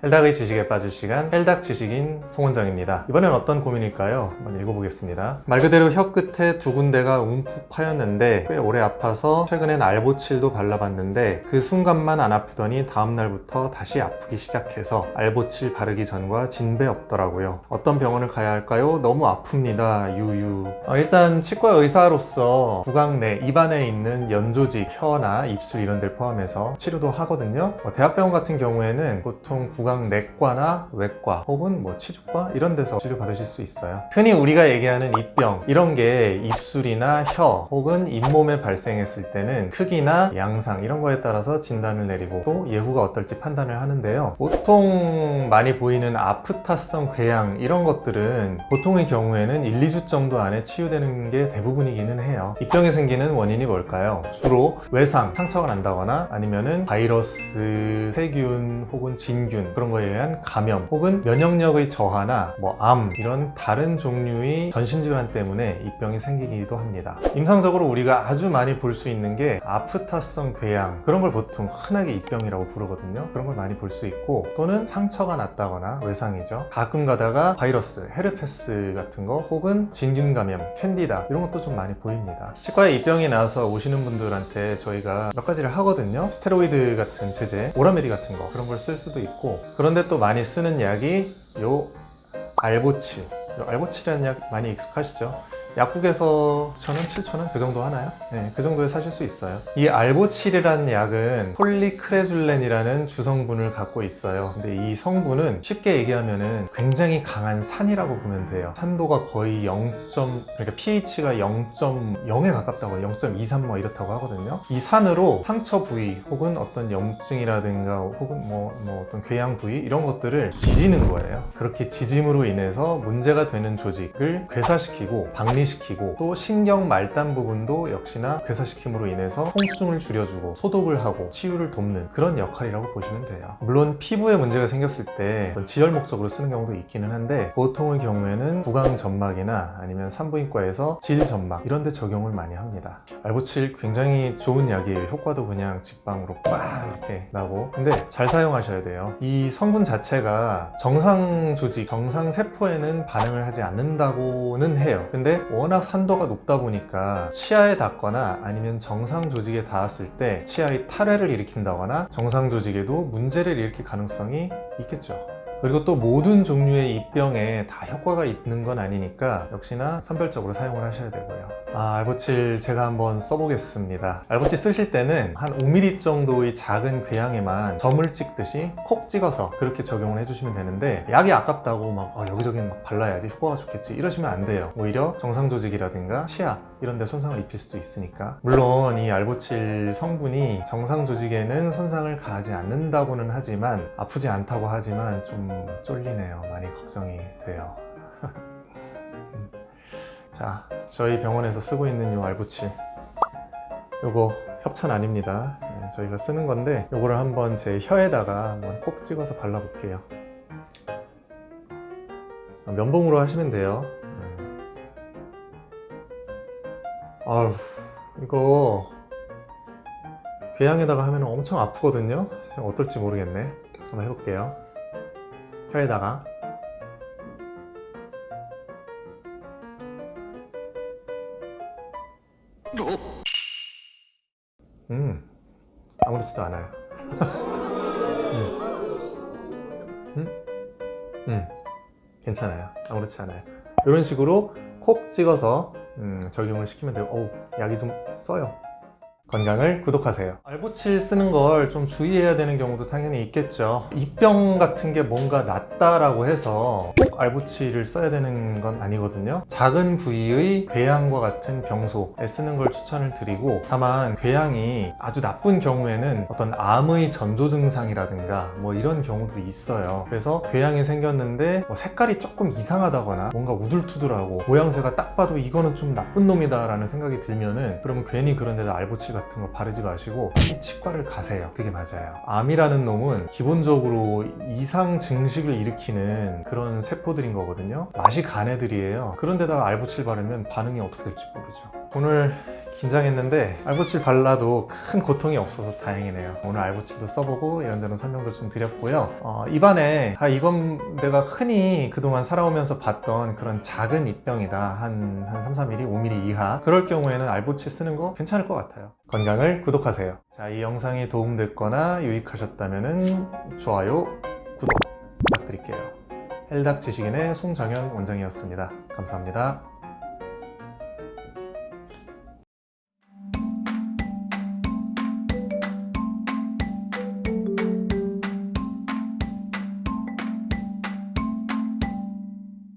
헬닥의 지식에 빠질 시간, 헬닥 지식인 송원장입니다. 이번엔 어떤 고민일까요? 한번 읽어보겠습니다. 말 그대로 혀 끝에 두 군데가 움푹 파였는데 꽤 오래 아파서 최근엔 알보칠도 발라봤는데 그 순간만 안 아프더니 다음날부터 다시 아프기 시작해서 알보칠 바르기 전과 진배 없더라고요. 어떤 병원을 가야 할까요? 너무 아픕니다. 유유. 일단 치과 의사로서 구강 내 입안에 있는 연조직, 혀나 입술 이런 데를 포함해서 치료도 하거든요. 대학병원 같은 경우에는 보통 구강 내과나 외과 혹은 치주과 이런 데서 치료 받으실 수 있어요. 흔히 우리가 얘기하는 입병 이런 게 입술이나 혀 혹은 잇몸에 발생했을 때는 크기나 양상 이런 거에 따라서 진단을 내리고 또 예후가 어떨지 판단을 하는데요. 보통 많이 보이는 아프타성 궤양 이런 것들은 보통의 경우에는 1, 2주 정도 안에 치유되는 게 대부분이기는 해요. 입병이 생기는 원인이 뭘까요? 주로 외상, 상처가 난다거나 아니면은 바이러스, 세균 혹은 진균 그런 거에 의한 감염 혹은 면역력의 저하나 암 이런 다른 종류의 전신질환 때문에 입병이 생기기도 합니다. 임상적으로 우리가 아주 많이 볼 수 있는 게 아프타성 궤양 그런 걸 보통 흔하게 입병이라고 부르거든요. 그런 걸 많이 볼 수 있고 또는 상처가 났다거나 외상이죠. 가끔 가다가 바이러스, 헤르페스 같은 거 혹은 진균 감염, 캔디다 이런 것도 좀 많이 보입니다. 치과에 입병이 나서 오시는 분들한테 저희가 몇 가지를 하거든요. 스테로이드 같은 제제, 오라메디 같은 거 그런 걸 쓸 수도 있고 그런데 또 많이 쓰는 약이 요 알보칠. 알보칠이라는 약 많이 익숙하시죠? 약국에서 6,000원, 7,000원 그 정도 하나요? 네, 그 정도에 사실 수 있어요. 이 알보칠이라는 약은 폴리크레줄렌이라는 주성분을 갖고 있어요. 근데 이 성분은 쉽게 얘기하면은 굉장히 강한 산이라고 보면 돼요. 산도가 거의 0. 그러니까 pH가 0.0에 가깝다고 0.23 이렇다고 하거든요. 이 산으로 상처 부위 혹은 어떤 염증이라든가 혹은 어떤 궤양 부위 이런 것들을 지지는 거예요. 그렇게 지짐으로 인해서 문제가 되는 조직을 괴사시키고 박리시키고 또 신경 말단 부분도 역시나 괴사시킴으로 인해서 통증을 줄여주고 소독을 하고 치유를 돕는 그런 역할이라고 보시면 돼요. 물론 피부에 문제가 생겼을 때 지혈 목적으로 쓰는 경우도 있기는 한데 보통의 경우에는 구강 점막이나 아니면 산부인과에서 질 점막 이런 데 적용을 많이 합니다. 알보칠 굉장히 좋은 약이에요. 효과도 그냥 직방으로 빡 이렇게 나고 근데 잘 사용하셔야 돼요. 이 성분 자체가 정상 조직, 정상 세포에는 반응을 하지 않는다고는 해요. 근데 워낙 산도가 높다 보니까 치아에 닿거나 아니면 정상 조직에 닿았을 때 치아의 탈회를 일으킨다거나 정상 조직에도 문제를 일으킬 가능성이 있겠죠. 그리고 또 모든 종류의 입병에 다 효과가 있는 건 아니니까 역시나 선별적으로 사용을 하셔야 되고요. 알보칠 제가 한번 써보겠습니다. 알보칠 쓰실 때는 한 5mm 정도의 작은 궤양에만 점을 찍듯이 콕 찍어서 그렇게 적용을 해주시면 되는데 약이 아깝다고 여기저기 발라야지 효과가 좋겠지 이러시면 안 돼요. 오히려 정상 조직이라든가 치아 이런 데 손상을 입힐 수도 있으니까. 물론 이 알보칠 성분이 정상 조직에는 손상을 가하지 않는다고는 하지만 아프지 않다고 하지만 좀 쫄리네요. 많이 걱정이 돼요. 자, 저희 병원에서 쓰고 있는 이 알보칠 요거 협찬 아닙니다. 저희가 쓰는 건데 요거를 한번 제 혀에다가 한번 꼭 찍어서 발라볼게요. 면봉으로 하시면 돼요. 이거 궤양에다가 하면 엄청 아프거든요. 어떨지 모르겠네. 한번 해볼게요. 혀에다가 아무렇지도 않아요. 괜찮아요. 아무렇지 않아요. 이런 식으로 콕 찍어서 적용을 시키면 돼요. 약이 좀 써요. 건강을 구독하세요. 알보칠 쓰는 걸 좀 주의해야 되는 경우도 당연히 있겠죠. 입병 같은 게 뭔가 낫다라고 해서 꼭 알보칠을 써야 되는 건 아니거든요. 작은 부위의 궤양과 같은 병소에 쓰는 걸 추천을 드리고 다만 궤양이 아주 나쁜 경우에는 어떤 암의 전조 증상이라든가 이런 경우도 있어요. 그래서 궤양이 생겼는데 색깔이 조금 이상하다거나 뭔가 우둘투둘하고 모양새가 딱 봐도 이거는 좀 나쁜 놈이다 라는 생각이 들면은 그러면 괜히 그런 데다 알보칠 같은 같은 거 바르지 마시고 빨리 치과를 가세요. 그게 맞아요. 암이라는 놈은 기본적으로 이상 증식을 일으키는 그런 세포들인 거거든요. 맛이 간 애들이에요. 그런데다가 알보칠 바르면 반응이 어떻게 될지 모르죠. 오늘 긴장했는데 알보칠 발라도 큰 고통이 없어서 다행이네요. 오늘 알보칠도 써보고 이런저런 설명도 좀 드렸고요. 입안에 이건 내가 흔히 그동안 살아오면서 봤던 그런 작은 입병이다. 한 3, 4mm, 5mm 이하. 그럴 경우에는 알보칠 쓰는 거 괜찮을 것 같아요. 건강을 구독하세요. 자, 이 영상이 도움됐거나 유익하셨다면 좋아요, 구독 부탁드릴게요. 헬닥 지식인의 송정현 원장이었습니다. 감사합니다.